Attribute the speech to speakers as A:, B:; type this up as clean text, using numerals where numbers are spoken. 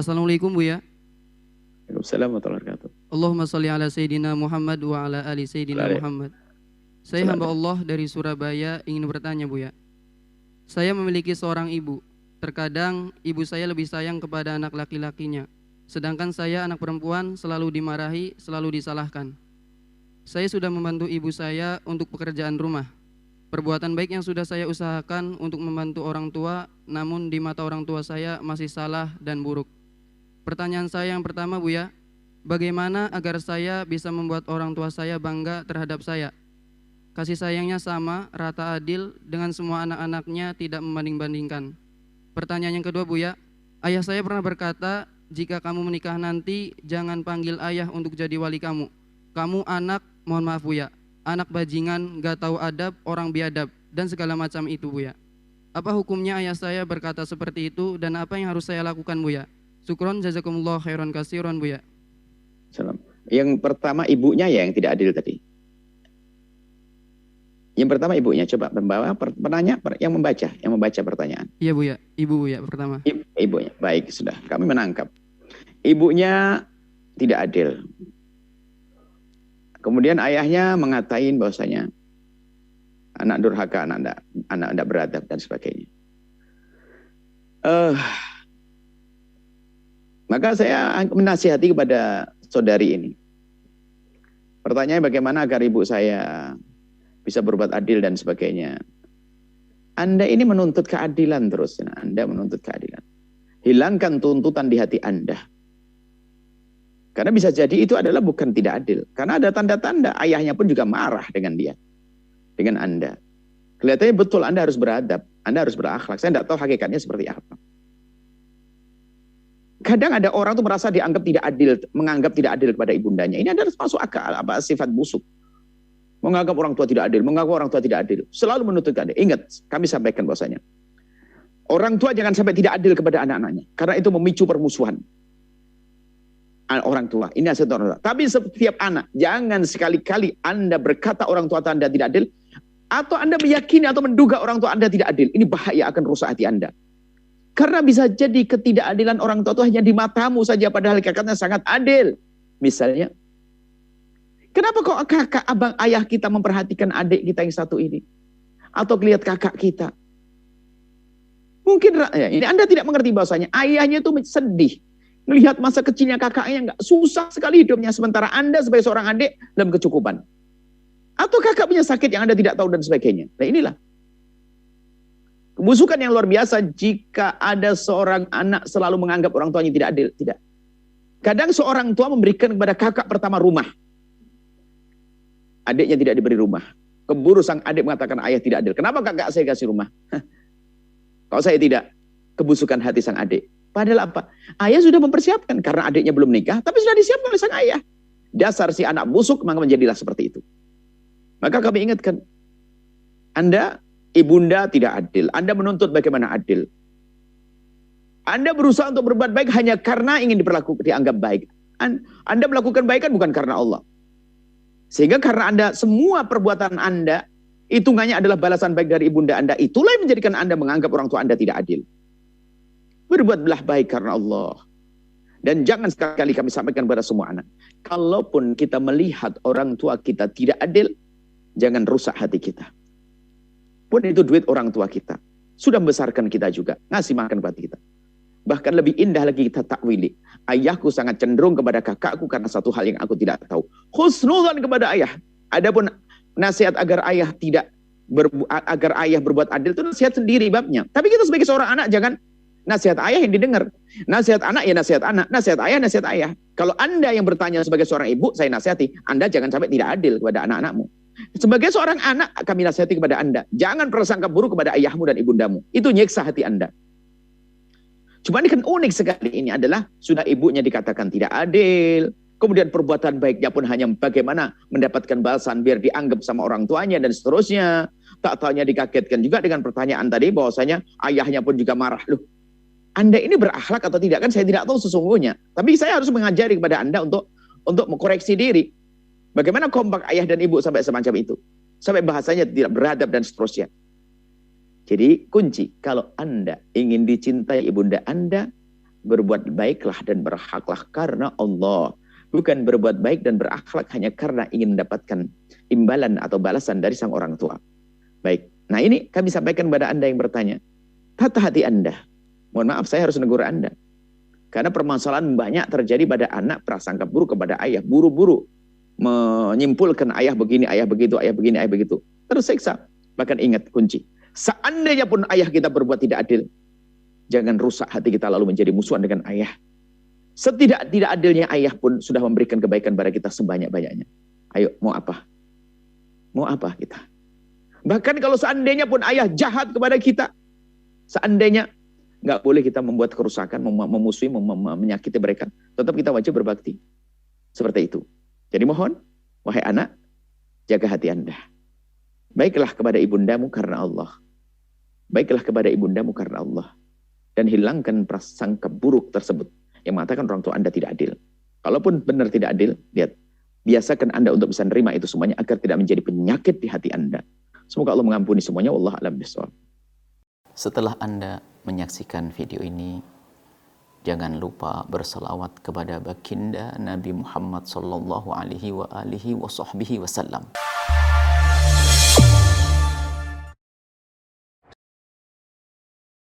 A: Assalamualaikum Buya.
B: Waalaikumsalam warahmatullahi wabarakatuh.
A: Allahumma sholli ala Sayyidina Muhammad wa ala ali Sayyidina Muhammad. Saya hamba Allah dari Surabaya ingin bertanya Buya. Saya memiliki seorang ibu. Terkadang ibu saya lebih sayang kepada anak laki-lakinya. Sedangkan saya anak perempuan selalu dimarahi, selalu disalahkan. Saya sudah membantu ibu saya untuk pekerjaan rumah. Perbuatan baik yang sudah saya usahakan untuk membantu orang tua, namun di mata orang tua saya masih salah dan buruk. Pertanyaan saya yang pertama Buya, bagaimana agar saya bisa membuat orang tua saya bangga terhadap saya? Kasih sayangnya sama, rata adil, dengan semua anak-anaknya, tidak membanding-bandingkan. Pertanyaan yang kedua Buya, ayah saya pernah berkata, jika kamu menikah nanti, jangan panggil ayah untuk jadi wali kamu. Kamu anak, mohon maaf Buya, anak bajingan, gak tahu adab, orang biadab, dan segala macam itu Buya. Apa hukumnya ayah saya berkata seperti itu, dan apa yang harus saya lakukan Buya? Syukron, jazakumullah khairan kasiron Buya.
B: Salam. Yang pertama ibunya ya yang tidak adil tadi. Yang pertama ibunya, coba membawa penanya yang membaca pertanyaan.
A: Iya Buya, ibu Buya pertama.
B: Ibunya, baik sudah, kami menangkap. Ibunya tidak adil. Kemudian ayahnya mengatain bahwasanya anak durhaka, anak tidak beradab dan sebagainya. Maka saya menasihati kepada saudari ini. Pertanyaannya bagaimana agar ibu saya bisa berbuat adil dan sebagainya. Anda ini menuntut keadilan terus. Anda menuntut keadilan. Hilangkan tuntutan di hati Anda. Karena bisa jadi itu adalah bukan tidak adil. Karena ada tanda-tanda ayahnya pun juga marah dengan dia. Dengan Anda. Kelihatannya betul Anda harus beradab. Anda harus berakhlak. Saya tidak tahu hakikatnya seperti apa. Kadang ada orang tuh merasa dianggap tidak adil. Menganggap tidak adil kepada ibundanya. Ini adalah masuk akal. Sifat busuk. Menganggap orang tua tidak adil. Menganggap orang tua tidak adil. Selalu menuntut adil. Ingat, kami sampaikan bahwasanya. Orang tua jangan sampai tidak adil kepada anak-anaknya. Karena itu memicu permusuhan. Orang tua, ini aset orang tua. Tapi setiap anak, jangan sekali-kali Anda berkata orang tua Anda tidak adil, atau Anda meyakini atau menduga orang tua Anda tidak adil. Ini bahaya, akan rusak hati Anda. Karena bisa jadi ketidakadilan orang tua itu hanya di matamu saja, padahal hakikatnya sangat adil. Misalnya, kenapa kok kakak, abang, ayah kita memperhatikan adik kita yang satu ini? Atau lihat kakak kita? Mungkin ya, ini Anda tidak mengerti bahwasanya ayahnya itu sedih. Melihat masa kecilnya kakaknya nggak susah sekali hidupnya. Sementara Anda sebagai seorang adik dalam kecukupan. Atau kakak punya sakit yang Anda tidak tahu dan sebagainya. Nah inilah. Kebusukan yang luar biasa jika ada seorang anak selalu menganggap orang tuanya tidak adil. Tidak. Kadang seorang tua memberikan kepada kakak pertama rumah. Adiknya tidak diberi rumah. Keburu sang adik mengatakan ayah tidak adil. Kenapa kakak saya kasih rumah? Kalau saya tidak. Kebusukan hati sang adik. Padahal apa? Ayah sudah mempersiapkan karena adiknya belum nikah, tapi sudah disiapkan oleh sang ayah. Dasar si anak busuk, maka menjadilah seperti itu. Maka kami ingatkan, Anda, ibunda tidak adil. Anda menuntut bagaimana adil. Anda berusaha untuk berbuat baik hanya karena ingin dianggap baik. Anda melakukan kebaikan bukan karena Allah. Sehingga karena Anda, semua perbuatan Anda, hitungannya adalah balasan baik dari ibunda Anda. Itulah yang menjadikan Anda menganggap orang tua Anda tidak adil. Berbuatlah baik karena Allah. Dan jangan sekali-kali kami sampaikan kepada semua anak. Kalaupun kita melihat orang tua kita tidak adil, jangan rusak hati kita. Pun itu duit orang tua kita. Sudah membesarkan kita juga. Ngasih makan buat kita. Bahkan lebih indah lagi kita takwili. Ayahku sangat cenderung kepada kakakku karena satu hal yang aku tidak tahu. Husnudzan kepada ayah. Adapun nasihat agar ayah berbuat adil itu nasihat sendiri babnya. Tapi kita sebagai seorang anak jangan nasihat ayah yang didengar. Nasihat anak ya nasihat anak. Nasihat ayah, nasihat ayah. Kalau Anda yang bertanya sebagai seorang ibu, saya nasihati. Anda jangan sampai tidak adil kepada anak-anakmu. Sebagai seorang anak, kami nasihati kepada Anda. Jangan prasangka buruk kepada ayahmu dan ibundamu. Itu nyiksa hati Anda. Cuma ini kan unik sekali. Ini adalah sudah ibunya dikatakan tidak adil. Kemudian perbuatan baiknya pun hanya bagaimana mendapatkan balasan biar dianggap sama orang tuanya dan seterusnya. Tak taunya dikagetkan juga dengan pertanyaan tadi bahwasanya ayahnya pun juga marah. Loh, Anda ini berakhlak atau tidak? Kan saya tidak tahu sesungguhnya. Tapi saya harus mengajari kepada Anda untuk mengkoreksi diri. Bagaimana kompak ayah dan ibu sampai semacam itu. Sampai bahasanya tidak beradab dan seterusnya. Jadi kunci, kalau Anda ingin dicintai ibunda Anda, berbuat baiklah dan berakhlaklah karena Allah. Bukan berbuat baik dan berakhlak hanya karena ingin mendapatkan imbalan atau balasan dari sang orang tua. Baik, nah ini kami sampaikan kepada Anda yang bertanya. Tata hati Anda. Mohon maaf, saya harus menegur Anda. Karena permasalahan banyak terjadi pada anak prasangka buruk kepada ayah. Buru-buru menyimpulkan ayah begini, ayah begitu, ayah begini, ayah begitu. Tersiksa. Bahkan ingat kunci. Seandainya pun ayah kita berbuat tidak adil, jangan rusak hati kita lalu menjadi musuhan dengan ayah. Setidak-tidak adilnya ayah pun sudah memberikan kebaikan pada kita sebanyak-banyaknya. Ayo, mau apa? Mau apa kita? Bahkan kalau seandainya pun ayah jahat kepada kita, seandainya, nggak boleh kita membuat kerusakan, memusuhi, menyakiti mereka. Tetap kita wajib berbakti. Seperti itu. Jadi mohon, wahai anak, jaga hati Anda. Baiklah kepada ibundamu karena Allah. Baiklah kepada ibundamu karena Allah. Dan hilangkan prasangka buruk tersebut yang mengatakan orang tua Anda tidak adil. Kalaupun benar tidak adil, lihat, biasakan Anda untuk bisa menerima itu semuanya agar tidak menjadi penyakit di hati Anda. Semoga Allah mengampuni semuanya. Wallahu a'lam bishawab.
C: Setelah Anda menyaksikan video ini, jangan lupa berselawat kepada baginda Nabi Muhammad sallallahu alaihi wa alihi wa sahbihi wasallam.